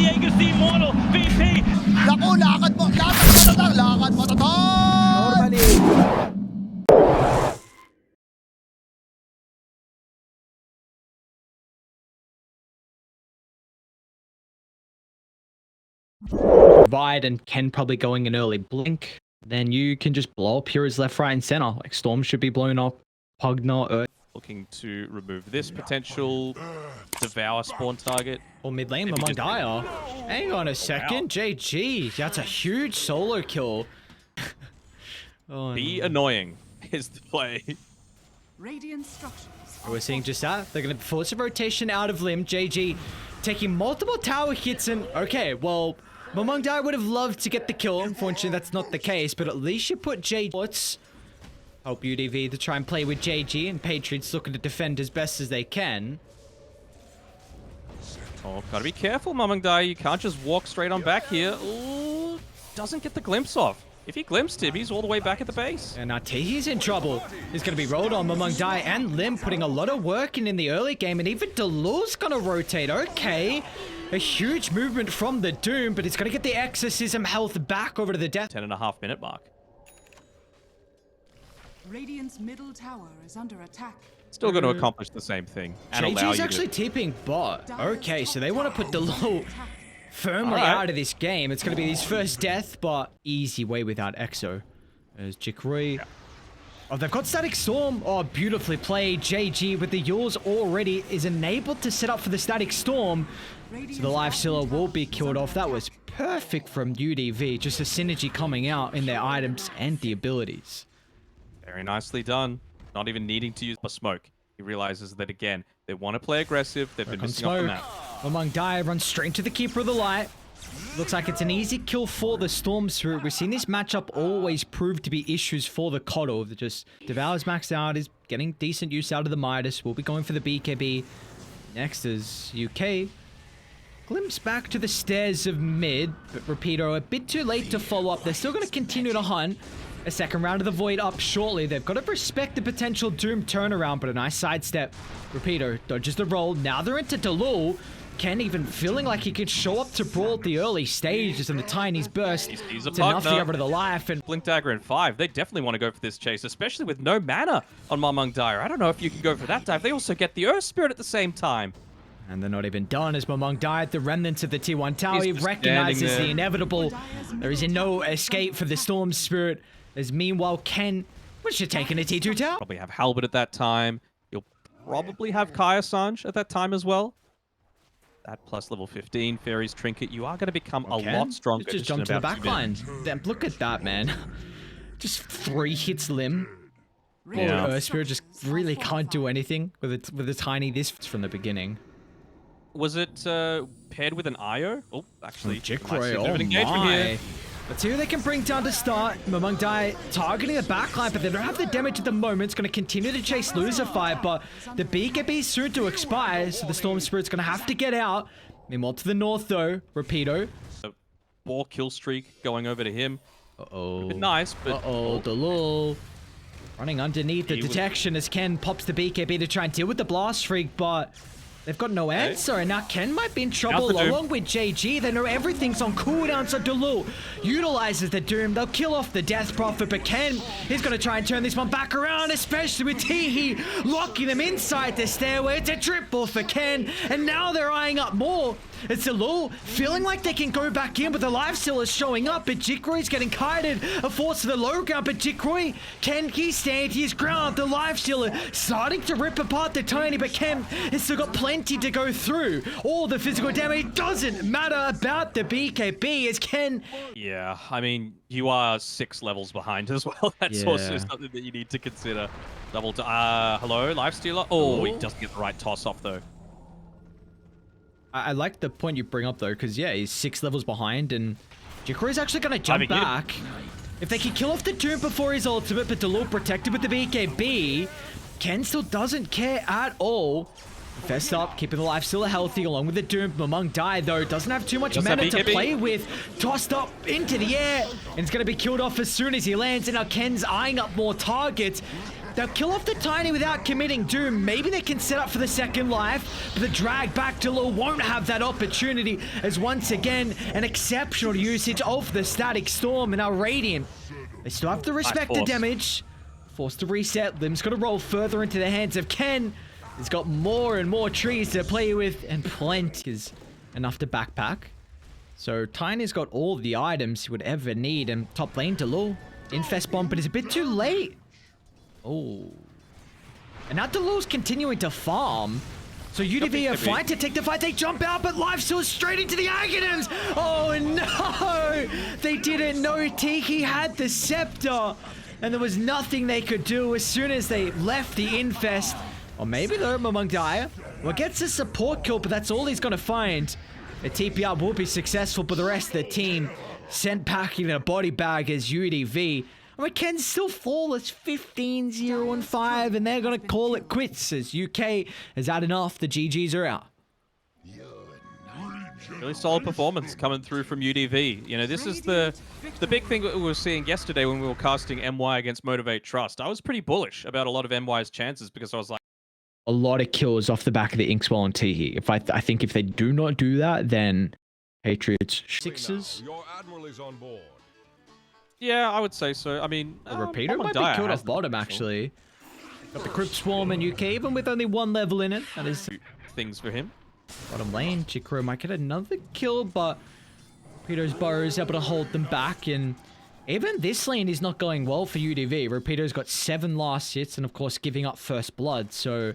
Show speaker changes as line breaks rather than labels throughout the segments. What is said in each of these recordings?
Diego's the immortal VP.
Naku, lakad mo tatang, lakad mo tatang!
Normally.
Wide and Ken probably going an early blink, then you can just blow up heroes left, right, and center. Like Storm should be blown up, Pugna, Earth.
Looking to remove this potential Devour spawn target.
Or mid lane,
Maybe
Among
just-
Dire. Hang on a second, JG. That's a huge solo kill. Oh,
Be annoying is the play.
Radiant structures.
we're seeing just that. They're going to force a rotation out of Lim. JG taking multiple tower hits and... Okay, well, Among Dire would have loved to get the kill. Unfortunately, that's not the case, but at least you put JG... Help UDV to try and play with JG, and Patriots looking to defend as best as they can.
Oh, gotta be careful, Mamang Dai. You can't just walk straight on back here. Ooh, doesn't get the glimpse off. If he glimpsed him, he's all the way back at the base.
And now Tehi's in trouble. He's going to be rolled on. Among Dai and Lim putting a lot of work in the early game, and even Delul's going to rotate. Okay, a huge movement from the Doom, but he's going to get the Exorcism health back over to the death.
10.5 minute mark.
Radiant's middle tower is under attack.
Still going to accomplish the same thing. And allow
JG's
you
actually
to...
tipping bot. Okay, so they want to put Delul firmly
Alright.
out of this game. It's going to be his first death, but easy way without Exo. There's Jikri.
Yeah.
Oh, they've got Static Storm. Oh, beautifully played. JG with the Yours already is enabled to set up for the Static Storm. So the Life Stealer will be killed off. That was perfect from UDV. Just a synergy coming out in their items and the abilities.
Very nicely done. Not even needing to use a smoke. He realizes that, again, they want to play aggressive. They've been missing off the map.
Among Dire runs straight to the Keeper of the Light. Looks like it's an easy kill for the Storm Spirit. We've seen this matchup always prove to be issues for the Coddle. Just Devour's maxed out, is getting decent use out of the Midas. We'll be going for the BKB. Next is UK. Glimpse back to the stairs of mid, but Rapido a bit too late to follow up. They're still going to continue to hunt. A second round of the Void up shortly. They've got to respect the potential Doom turnaround, but a nice sidestep. Rapido dodges the roll. Now they're into Delul. Ken even feeling like he could show up to brawl at the early stages and the Tiny's burst.
He's a
It's enough to
partner.
get rid of the life. And
Blink Dagger in 5. They definitely want to go for this chase, especially with no mana on Mamang Dire. I don't know if you can go for that dive. They also get the Earth Spirit at the same time.
they're not even done as Mamang died. The remnants of the T1 tower.
He's
He
just
recognizes
standing
the
there.
inevitable. There is no escape for the Storm Spirit. As meanwhile, Ken was just taking a T2 tower.
Probably have Halberd at that time. You'll probably have Kaya Sanj at that time as well. That plus level 15 Fairy's Trinket. You are going to become a lot stronger.
Just jump to
in
the
about
back
2 minutes.
line. Then look at that, man. Just 3 hits Lim.
Yeah.
Earth Spirit just really can't do anything with a tiny this from the beginning.
Was it paired with an IO? Oh, actually. might see a
Jikroy,
bit of
oh
an engagement
my.
here.
Let's see who they can bring down to start. Mamang Dai targeting the backline, but they don't have the damage at the moment. It's going to continue to chase Lucifer, but the BKB is soon to expire, so the Storm Spirit's going to have to get out. Meanwhile, to the north, though, Rapido.
A 4 kill streak going over to him.
Uh-oh.
Bit nice, but
Uh-oh, Delul. Running underneath the
He was-
detection as Ken pops the BKB to try and deal with the Blast Freak, but they've got no answer, and now Ken might be in trouble
the Doom.
along with JG. They know everything's on cooldown, so Delul utilizes the Doom. They'll kill off the Death Prophet, but Ken is going to try and turn this one back around, especially with Tehi locking them inside the stairway. It's a triple for Ken, and now they're eyeing up more. It's Delul feeling like they can go back in, but the Life Stealer is showing up, but Jikroy's getting kited. A force to the low ground, but Jikroy, can he stand his ground? The Life Stealer starting to rip apart the Tiny, but Ken has still got plenty to go through. All the physical damage doesn't matter about the BKB as Ken...
yeah, I mean, you are 6 levels behind as well. That's also
Yeah.
something that you need to consider. Double to, hello, Lifestealer? Oh, he doesn't get the right toss off though.
I like the point you bring up, though, because, yeah, he's 6 levels behind, and Jikroy's actually going to jump
mean, you-
back. If they can kill off the Doom before his ultimate, but Delul protected with the BKB, Ken still doesn't care at all. Fessed up, keeping the Life Stealer healthy, along with the Doom. Mamang Dai, though, doesn't have too much
Does
mana
have
to
BKB.
play with. Tossed up into the air, and it's going to be killed off as soon as he lands, and now Ken's eyeing up more targets. They'll kill off the Tiny without committing Doom. Maybe they can set up for the second life, but the drag back to low won't have that opportunity, as once again, an exceptional usage of the Static Storm. And now Radiant, they still have to respect the damage. Forced to reset. Lim's got to roll further into the hands of Ken. He's got more and more trees to play with, and plenty is enough to backpack. So Tiny's got all the items he would ever need, and top lane Delul. Infest bomb, but it's a bit too late. Oh. And now Delul's continuing to farm. So UDV are fine to take the fight. They jump out, but Lifesteal straight into the Aghanims. Oh no! They didn't know Tiki had the Scepter. And there was nothing they could do as soon as they left the Infest. Or maybe the among Dire. Well, gets a support kill, but that's all he's going to find. The TPR will be successful, but the rest of the team sent packing in a body bag as UDV. I mean, Ken's still flawless, 15-0-5, and they're going to call it quits as UK has had enough. The GGs are out.
Really solid performance coming through from UDV. You know, this is the big thing that we were seeing yesterday when we were casting MY against Motivate Trust. I was pretty bullish about a lot of MY's chances because I was like,
a lot of kills off the back of the Inkswell and Tiki. I think if they do not do that, then Patriots sixes.
Your admiral is on board.
yeah, I would say so. I mean,
A repeater might be killed off bottom, actually. Got the Crypt Swarm in UK, even with only one level in it. That is
things for him.
bottom lane. Jikro might get another kill, but Repeater's Burrow is able to hold them back, and even this lane is not going well for UDV. Repeater's got 7 last hits, and of course giving up first blood, so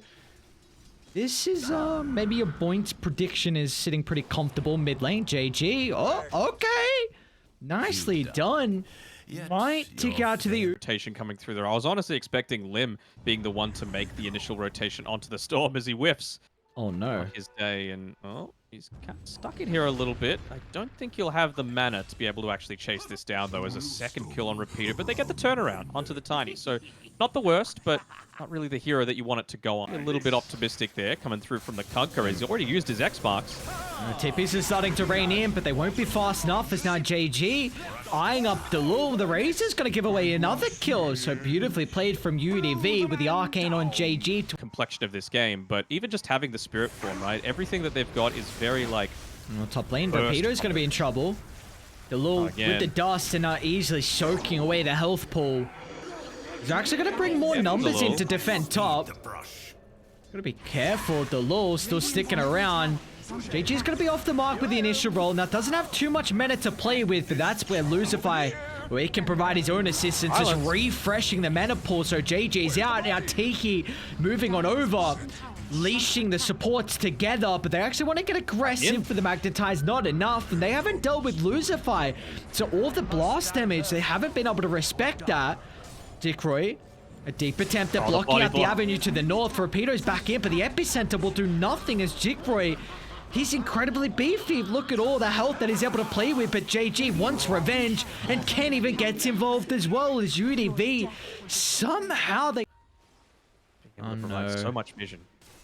this is maybe your points prediction is sitting pretty comfortable mid lane. JG, oh, okay, nicely done. Might tick out to the
Rotation coming through there. I was honestly expecting Lim being the one to make the initial rotation onto the Storm as he whiffs.
Oh no.
On his day, and oh, he's kind of stuck in here a little bit. I don't think he'll have the mana to be able to actually chase this down, though, as a second kill on Repeater. But they get the turnaround onto the Tiny, so not the worst, but not really the hero that you want it to go on. A little bit optimistic there, coming through from the Kunkka, as he already used his X-Marks.
TPs are starting to rain in, but they won't be fast enough as now JG eyeing up Delul. The Razor's going to give away another kill. So beautifully played from UDV with the Arcane on JG.
Complexion of this game, but even just having the Spirit form, right? Everything that they've got is very, like...
Top lane, Repeater's going to be in trouble. Delul with the dust and easily soaking away the health pool. He's actually going to bring more numbers in to defend top. Gotta be careful. Delul still sticking around. JG's going to be off the mark with the initial roll. Now, doesn't have too much mana to play with, but that's where Lucify, where he can provide his own assistance, just refreshing the mana pool. So JJ's out. Now Tiki moving on over, leashing the supports together, but they actually want to get aggressive for the Magnetize. Not enough, and they haven't dealt with Lucify. So all the blast damage, they haven't been able to respect that. Dickroy, a deep attempt at blocking out the avenue to the north. Repeater's back in, but the epicenter will do nothing as Dickroy, he's incredibly beefy. Look at all the health that he's able to play with, but JG wants revenge, and Ken even gets involved as well as UDV. Somehow they...
Oh no. So much vision.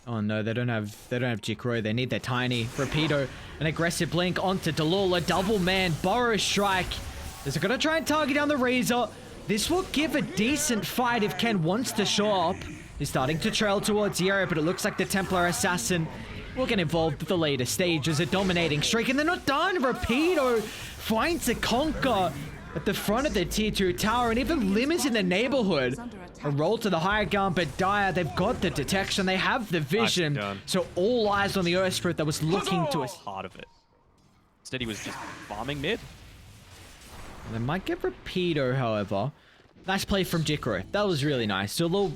Oh no, they don't have Jikro. They need their Tiny. Repeater, an aggressive blink onto Delul, a double man Burrow strike. Is it gonna try and target down the Razor? This will give a decent fight if Ken wants to show up. He's starting to trail towards the area, but it looks like the Templar Assassin will get involved at the later stages. A dominating streak, and they're not done. Repeater finds a conquer at the front of the tier 2 tower, and even Lim is in the neighborhood. A roll to the higher ground, but Dire, they've got the detection, they have the vision. So all eyes on the Earth Spirit that was looking to us.
Part of it. Instead, he was just farming mid.
They might get Repeater, however. Nice play from Jikro. That was really nice. So a little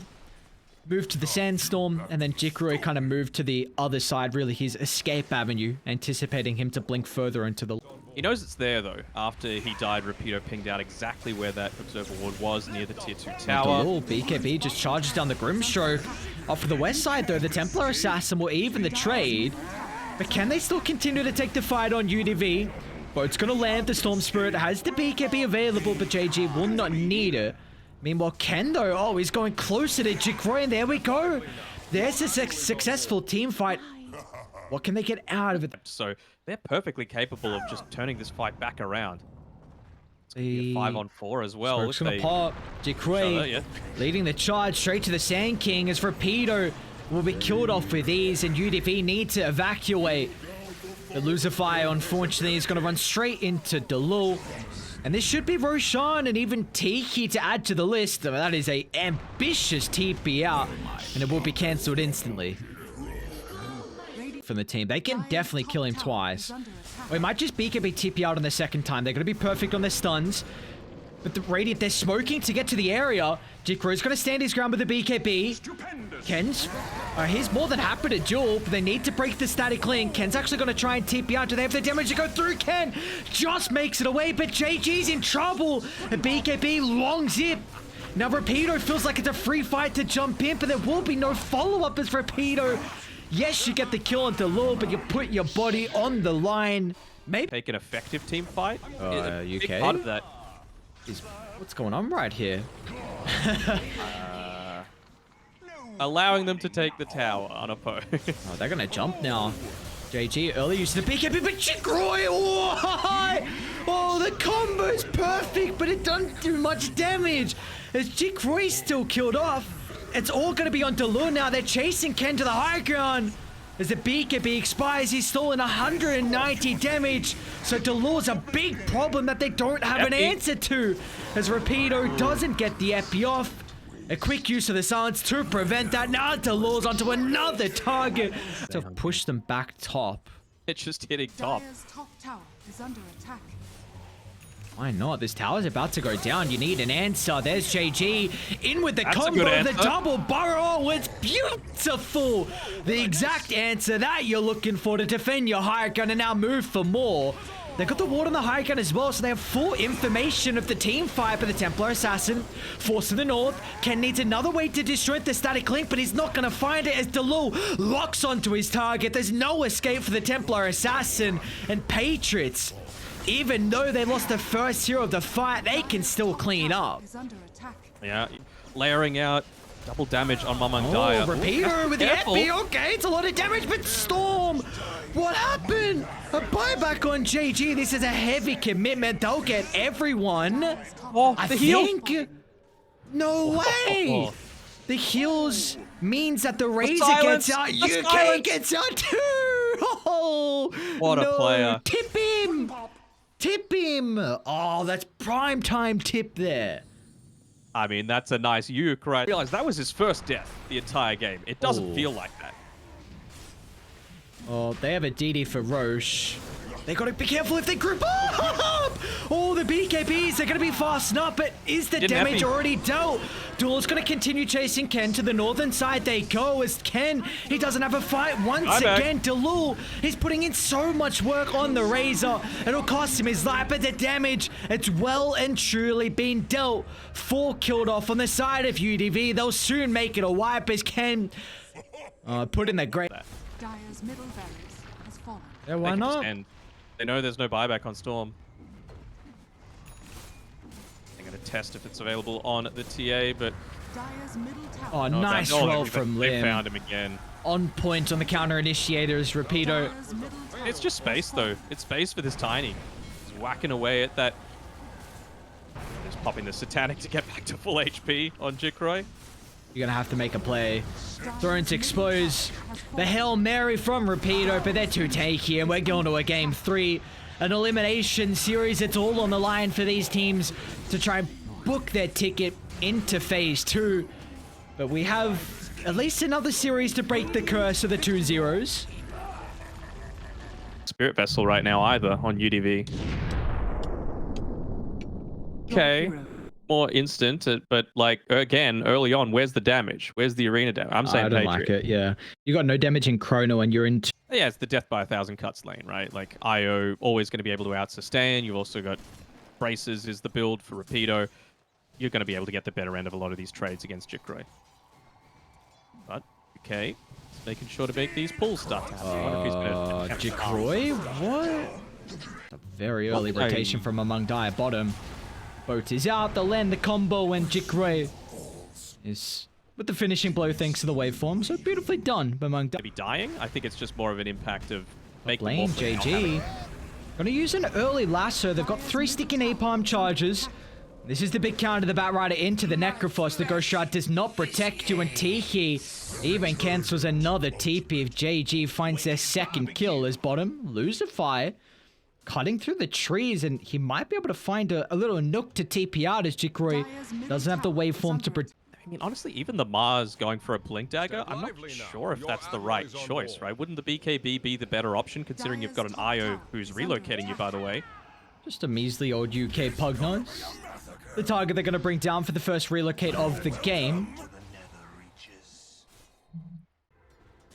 move to the Sandstorm, and then Jikro kind of moved to the other side, really his escape avenue, anticipating him to blink further into the...
He knows it's there, though. After he died, Repeater pinged out exactly where that Observer Ward was, near the tier 2 tower.
BKB just charges down the Grimstroke. Off to the west side, though, the Templar Assassin will even the trade. But can they still continue to take the fight on UDV? Boat's gonna land. The Storm Spirit has the BKB available, but JG will not need it. Meanwhile, Ken, though, oh, he's going closer to Jikroy, and there we go. There's a successful team fight. What can they get out of it?
So they're perfectly capable of just turning this fight back around.
The
5-on-4 as well.
Smoke's
if
gonna
they-
pop.
Shut
Jicray
it, yeah.
leading the charge straight to the Sand King as Rapido will be killed off with ease, and UDV need to evacuate. The Lucifer, unfortunately, is going to run straight into Delul. And this should be Roshan and even Tiki to add to the list. That is a ambitious TP out, and it will be cancelled instantly from the team. They can definitely kill him twice. Or it might just be TP out on the second time. They're going to be perfect on their stuns. But the Radiant, they're smoking to get to the area. Jicro's going to stand his ground with the BKB. Ken's, he's more than happy to duel, but they need to break the static link. Ken's actually going to try and TP out. Do they have the damage to go through? Ken just makes it away, but JG's in trouble. And BKB long zip. Now Rapido feels like it's a free fight to jump in, but there will be no follow-up as Rapido. Yes, you get the kill on Delul, but you put your body on the line. Maybe
Take an effective team fight.
UK?
Big part of that.
what's going on right here?
Allowing them to take the tower unopposed.
Oh, they're gonna jump now. JG early use of the BKB, but Jicroy! Oh, the combo's perfect, but it doesn't do much damage. As Jicroy's still killed off, it's all gonna be on Delul now. They're chasing Ken to the high ground. As the BKB expires, he's still in 190 damage. So Delul's a big problem that they don't have an answer to. As Rapido doesn't get the epi off. A quick use of the silence to prevent that. Now Delul's onto another target to push them back top.
It's just hitting top.
Dire's top tower is under attack.
Why not? This tower's about to go down. You need an answer. There's JG in with the
That's a
combo,
good
the
answer.
double burrow. Oh, it's beautiful. The exact answer that you're looking for to defend your high ground and now move for more. They got the ward on the high ground as well, so they have full information of the team fight. But the Templar Assassin, forced to the north. Ken needs another way to destroy the static link, but he's not going to find it as Delul locks onto his target. There's no escape for the Templar Assassin. And Patriots, even though they lost the first hero of the fight, they can still clean up.
Is under attack.
Yeah, layering out double damage on Mamang
Oh,
Daya.
Repeater with the
careful.
FP. Okay, it's a lot of damage, but Storm, what happened? A buyback on JG. This is a heavy commitment. They'll get everyone.
Oh,
I
the heal.
think. No way.
Oh.
The heals means that the Razor
silence,
gets out.
the
UK
silence.
gets out too. Oh,
What a
no.
player.
Tip him. Tip him. Oh, that's prime time tip there.
I mean, that's a nice uke, right? I realized that was his first death the entire game. It doesn't
Oh.
feel like that.
Oh, they have a DD for Roche. They gotta be careful if they group up! Oh, the BKBs, they're gonna be fastened up, but is the
Didn't have
damage
me.
already dealt? Duel's gonna continue chasing Ken to the northern side. They go as Ken, he doesn't have a fight once
Bye back.
again. Delul, he's putting in so much work on the Razor. It'll cost him his life, but the damage, it's well and truly been dealt. 4 killed off on the side of UDV. They'll soon make it a wipe as Ken put in the great...
Dire's middle barracks has fallen.
Yeah,
They
why
can just
not?
end. They know there's no buyback on Storm. They're going to test if it's available on the TA, but...
Dire's middle tower.
Oh,
no,
nice
that's-
roll
they-
from
They
Lim.
found him again.
On point on the counter initiators, Rapido.
Dire's middle tower
It's just space,
has
though.
fallen.
It's space for this Tiny. He's whacking away at that. Just popping the Satanic to get back to full HP on Jicroy.
You're gonna have to make a play. Thrones expose. The Hail Mary from Rapido, but they're too takey, and we're going to a game 3. An elimination series. It's all on the line for these teams to try and book their ticket into phase 2. But we have at least another series to break the curse of the 2-0s.
Spirit Vessel right now either on UDV. Okay. More instant, but like again, early on, where's the damage? Where's the arena damage? I'm saying
I don't
Patriot.
like it, yeah. You got no damage in Chrono and you're in...
Yeah, it's the death by 1,000 cuts lane, right? Like IO always going to be able to out-sustain. You've also got braces is the build for Rapido. You're going to be able to get the better end of a lot of these trades against Jicroy. But okay, just making sure to make these pulls start to happen. I wonder if he's gonna attempt to-
Jicroy? What? A very early
Okay.
rotation from among Dire bottom. Boat is out, they'll land the combo, and Jicroy is with the finishing blow thanks to the waveform. So beautifully done by among
to
Dire.
be dying. I think it's just more of an impact of making
Lane,
more plays, not
JG.
having-
Gonna use an early lasso. They've got 3 sticky napalm charges. This is the big counter, the Batrider into the Necrophos. The Ghost Shot does not protect you, and Tiki even cancels another TP if JG finds their second kill as bottom lose a fire. Cutting through the trees, and he might be able to find a little nook to TP out as Jikroy doesn't have the waveform to protect.
I mean, honestly, even the Mars going for a Blink Dagger, I'm not sure if that's the right choice, right? Wouldn't the BKB be the better option, considering you've got an IO who's relocating you, by the way?
Just a measly old UK Pugnos. The target they're going to bring down for the first relocate of the game.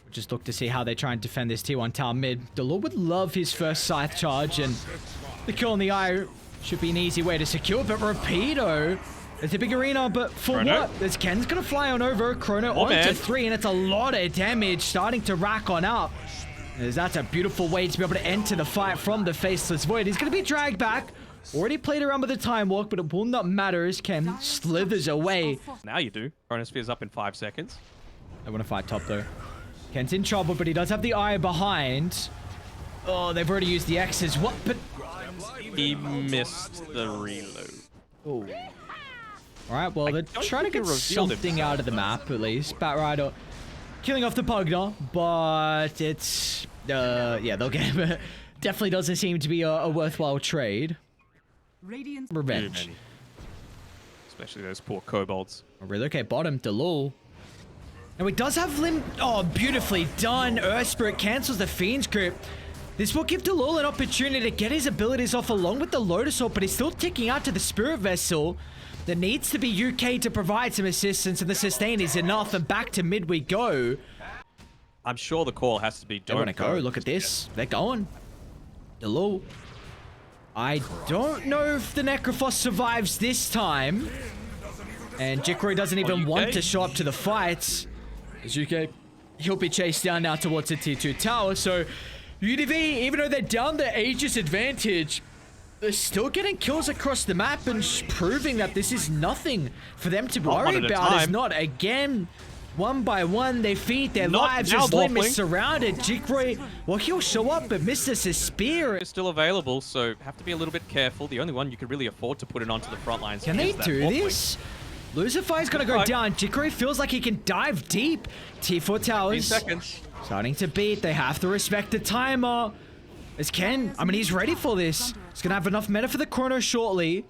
We'll just look to see how they try and defend this T1 tower mid. Delor would love his first Scythe charge, and the kill on the IO should be an easy way to secure, but Rapido, it's a big arena, but for
Chrono.
what? As Ken's going to fly on over, Chrono onto 3, and it's a lot of damage starting to rack on up. As that's a beautiful way to be able to enter the fight from the Faceless Void. He's going to be dragged back. Already played around with the time walk, but it will not matter as Ken slithers away.
Now you do. Chronosphere's up in 5 seconds.
They want to fight top though. Ken's in trouble, but he does have the eye behind. Oh, they've already used the X's. What? But
He missed the reload.
oh. All right, well, they're
don't
trying to
think
get
he revealed
something out of the map at least. Batrider killing off the Pugna, but it's yeah, they'll get him. Definitely doesn't seem to be a worthwhile trade.
Radiant
Revenge.
Especially those poor kobolds.
Relocate bottom to Lul. Now he does have limb. Oh, beautifully done. Earth Spirit cancels the Fiend's Grip. This will give Delul an opportunity to get his abilities off along with the Lotus Orb, but he's still ticking out to the Spirit Vessel. There needs to be UK to provide some assistance, and the sustain is enough, and back to mid we go.
I'm sure the call has to be
They want to go. Look at this. They're going. Delul. I don't know if the Necrophos survives this time. And Jikroy doesn't even want to show up to the fight. As UK, he'll be chased down now towards the T2 tower. So UDV, even though they're down the Aegis advantage, they're still getting kills across the map and proving that this is nothing for them to worry about. It's not again. One by one, they feed their lives as Lim is surrounded. Jikroy, well, he'll show up, but misses his spear.
It's still available, so have to be a little bit careful. The only one you could really afford to put it onto the front lines.
Can they do this? Lucifer's gonna go down. Jikroy feels like he can dive deep. T4 towers
15 seconds.
starting to beat. They have to respect the timer. As Ken, I mean, he's ready for this. He's gonna have enough mana for the chrono shortly.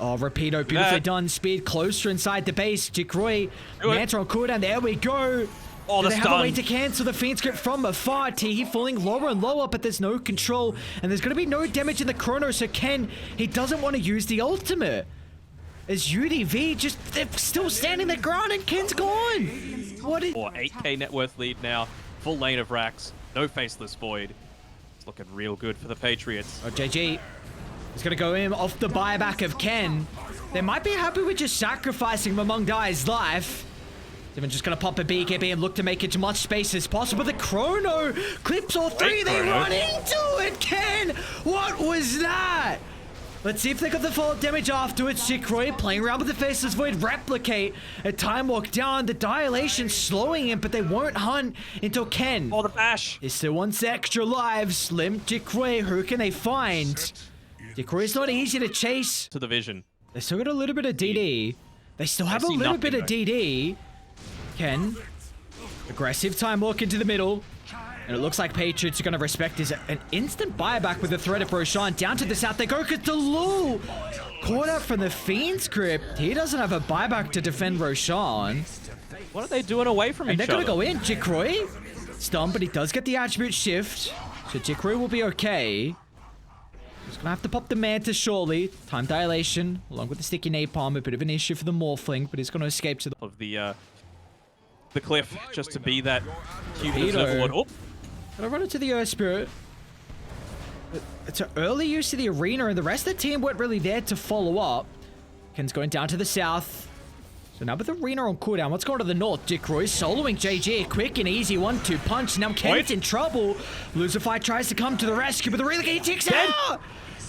Oh, Rapido, beautifully done. Speed closer inside the base. Jikroy, Manta on cooldown. There we go.
Oh,
they
the
have a way
stun.
to cancel the Fiend Script from afar. Teehee falling lower and lower, but there's no control. And there's going to be no damage in the chrono, so Ken, he doesn't want to use the ultimate. As UDV just, they're still standing their ground and Ken's gone. What is...
Or 8k net worth lead now. Full lane of racks. No Faceless Void. It's looking real good for the Patriots.
Oh, JG. He's going to go in off the buyback of Ken. They might be happy with just sacrificing Mamong Dai's life. Even just going to pop a BKB and look to make as much space as possible. The chrono clips all 3. They run into it. Ken, what was that? Let's see if they got the follow-up damage afterwards. Jikroy playing around with the Faceless Void. Replicate. A time walk down. The dilation slowing him, but they won't hunt until Ken.
Oh, the bash.
He still wants extra lives. Lim, Jikroy, who can they find? Jikroy's not easy to chase.
To the vision.
They still got a little bit of DD. They still have a little bit of DD. Ken. Aggressive time walk into the middle. And it looks like Patriots are going to respect his an instant buyback with the threat of Roshan. Down to the south they go. Cthulhu caught out from the Fiend's Grip. He doesn't have a buyback to defend Roshan.
What are they doing away from each
And
other?
they're going to go in. Jikroy. Stun, but he does get the attribute shift. So Jikroy will be okay. He's going to have to pop the Manta shortly. Time dilation, along with the sticky napalm. A bit of an issue for the Morphling, but he's going to escape to the...
Of the cliff, just to be that cute
Peter.
overlord. Oh,
Gonna run into the Earth Spirit. It's an early use of the arena, and the rest of the team weren't really there to follow up. Ken's going down to the south. So now with the arena on cooldown, let's go to the north. Jikroy soloing JG. Quick and easy 1-2 punch. Now Ken's in trouble. Lucifer tries to come to the rescue, but the relay he ticks out!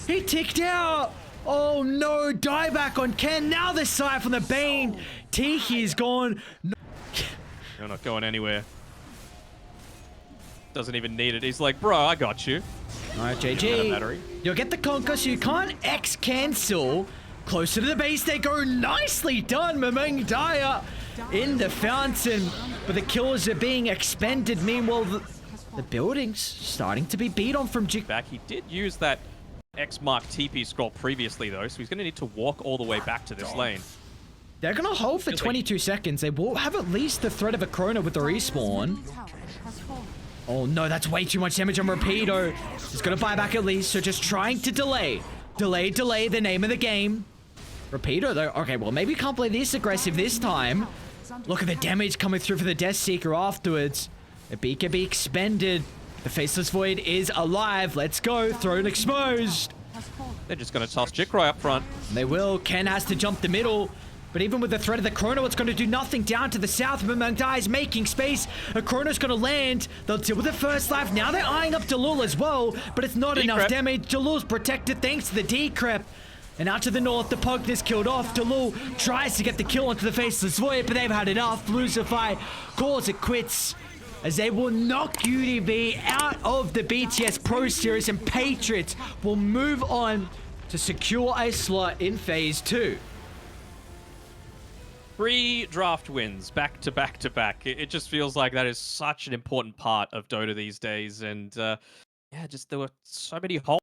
He ticked out! Oh no, dieback on Ken. Now the side from the Bane. Tiki is gone. No.
you're not going anywhere. Doesn't even need it. He's like, bro, I got you.
All right,
Give him a
JG.
battery.
You'll get the conquer, so you can't X-cancel. Closer to the base they go. Nicely done, Mameng Daya in the fountain. But the kills are being expended. Meanwhile, the building's starting to be beat on from Jig.
Back. He did use that X mark TP scroll previously, though, so he's going to need to walk all the way back to this lane.
They're going to hold for 22 seconds. They will have at least the threat of a Chrono with the respawn.
Middle tower has fallen.
Oh no, that's way too much damage on Rapido. He's going to buy back at least, so just trying to delay. Delay, the name of the game. Rapido, though. Okay, well, maybe can't play this aggressive this time. Look at the damage coming through for the Death Seeker afterwards. The beacon be expended. The Faceless Void is alive. Let's go. Throne exposed.
Has fallen.
They're just going to toss Jikroy up front.
They will. Ken has to jump the middle. But even with the threat of the Chrono, it's going to do nothing down to the south. Mamangdai is making space. A Chrono's going to land. They'll deal with the first life. Now they're eyeing up Jalul as well. But it's not enough
Decrep.
damage. Jalul's protected thanks to the Decrep. And out to the north, the Pugna's killed off. Jalul tries to get the kill onto the Faceless Void, but they've had enough. Lucify calls it quits, as they will knock UDV out of the BTS Pro Series, and Patriots will move on to secure a slot in Phase 2.
3 draft wins back to back to back. It just feels like that is such an important part of Dota these days. And yeah, just there were so many holes.